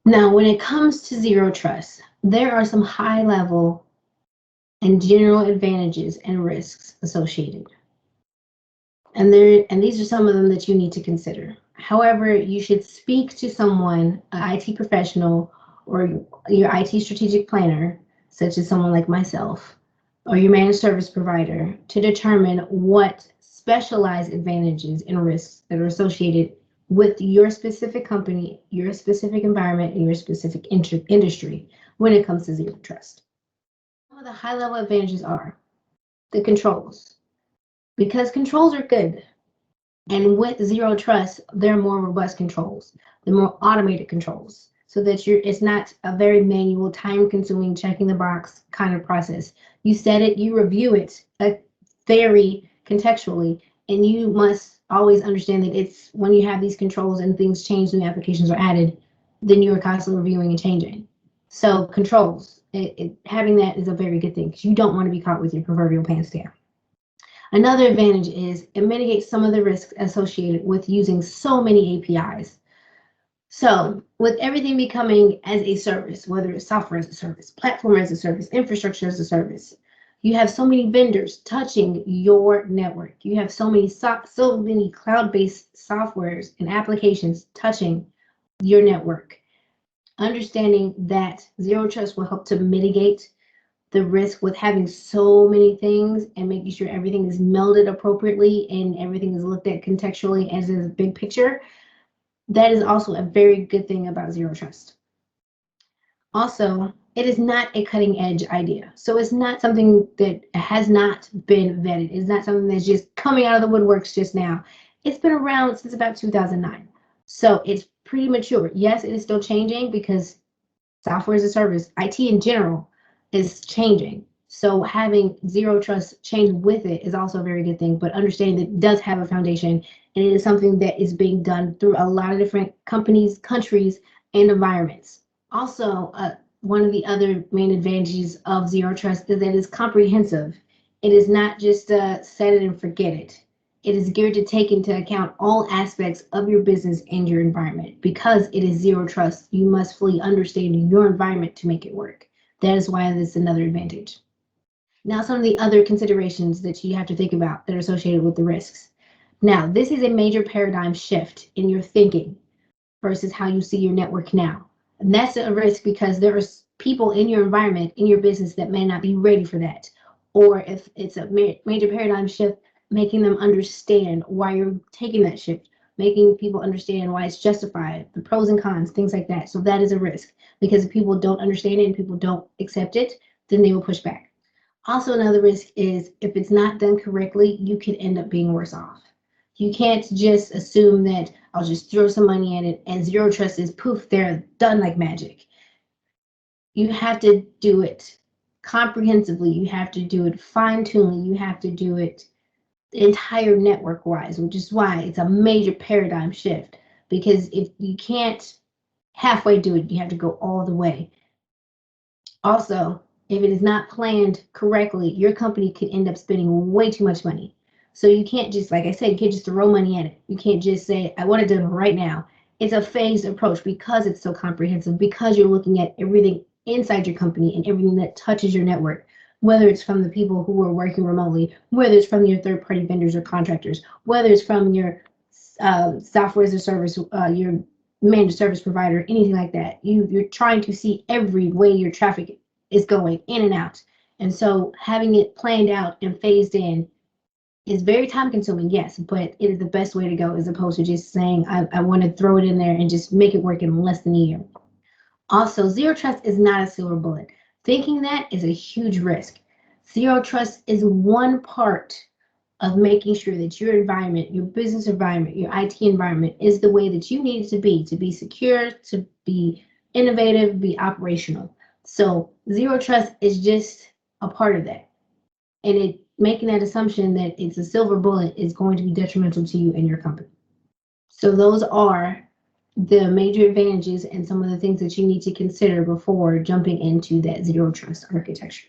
Now, when it comes to zero trust, there are some high level and general advantages and risks associated. And these are some of them that you need to consider. However, you should speak to someone, an IT professional, or your IT strategic planner, such as someone like myself, or your managed service provider, to determine what specialized advantages and risks that are associated with your specific company, your specific environment, and your specific industry when it comes to zero trust. Some of the high-level advantages are the controls, because controls are good. And with zero trust, there are more robust controls, the more automated controls, so that it's not a very manual, time-consuming, checking the box kind of process. You set it, you review it very contextually, and you must always understand that it's when you have these controls and things change, new applications are added, then you are constantly reviewing and changing. So controls, having that is a very good thing because you don't want to be caught with your proverbial pants down. Another advantage is it mitigates some of the risks associated with using so many APIs. So with everything becoming as a service, whether it's software as a service, platform as a service, infrastructure as a service, you have so many vendors touching your network. You have so many cloud-based softwares and applications touching your network. Understanding that zero trust will help to mitigate the risk with having so many things and making sure everything is melded appropriately and everything is looked at contextually as a big picture. That is also a very good thing about zero trust. Also, it is not a cutting edge idea. So it's not something that has not been vetted. It's not something that's just coming out of the woodworks just now. It's been around since about 2009. So it's pretty mature. Yes, it is still changing because software as a service, IT in general, is changing. So having zero trust change with it is also a very good thing, but understanding that it does have a foundation and it is something that is being done through a lot of different companies, countries, and environments. Also, one of the other main advantages of zero trust is that it's comprehensive. It is not just set it and forget it. It is geared to take into account all aspects of your business and your environment. Because it is zero trust, you must fully understand your environment to make it work. That is why this is another advantage. Now, some of the other considerations that you have to think about that are associated with the risks. Now, this is a major paradigm shift in your thinking versus how you see your network now. And that's a risk because there are people in your environment, in your business that may not be ready for that. Or if it's a major paradigm shift, making them understand why you're taking that shift, making people understand why it's justified, the pros and cons, things like that. So that is a risk because if people don't understand it and people don't accept it, then they will push back. Also, another risk is if it's not done correctly, you can end up being worse off. You can't just assume that I'll just throw some money at it and zero trust is poof, they're done like magic. You have to do it comprehensively. You have to do it fine-tunedly. You have to do it entire network-wise, which is why it's a major paradigm shift. Because if you can't halfway do it, you have to go all the way. Also, if it is not planned correctly, your company could end up spending way too much money. So you can't just, like I said, you can't just throw money at it. You can't just say, I want it done right now. It's a phased approach because it's so comprehensive, because you're looking at everything inside your company and everything that touches your network, whether it's from the people who are working remotely, whether it's from your third-party vendors or contractors, whether it's from your software as a service, your managed service provider, anything like that. You're trying to see every way your traffic is going in and out. And so having it planned out and phased in is very time consuming, yes, but it is the best way to go as opposed to just saying, I want to throw it in there and just make it work in less than a year. Also, zero trust is not a silver bullet. Thinking that is a huge risk. Zero trust is one part of making sure that your environment, your business environment, your IT environment is the way that you need it to be secure, to be innovative, be operational. So zero trust is just a part of that. And making that assumption that it's a silver bullet is going to be detrimental to you and your company. So those are the major advantages and some of the things that you need to consider before jumping into that zero trust architecture.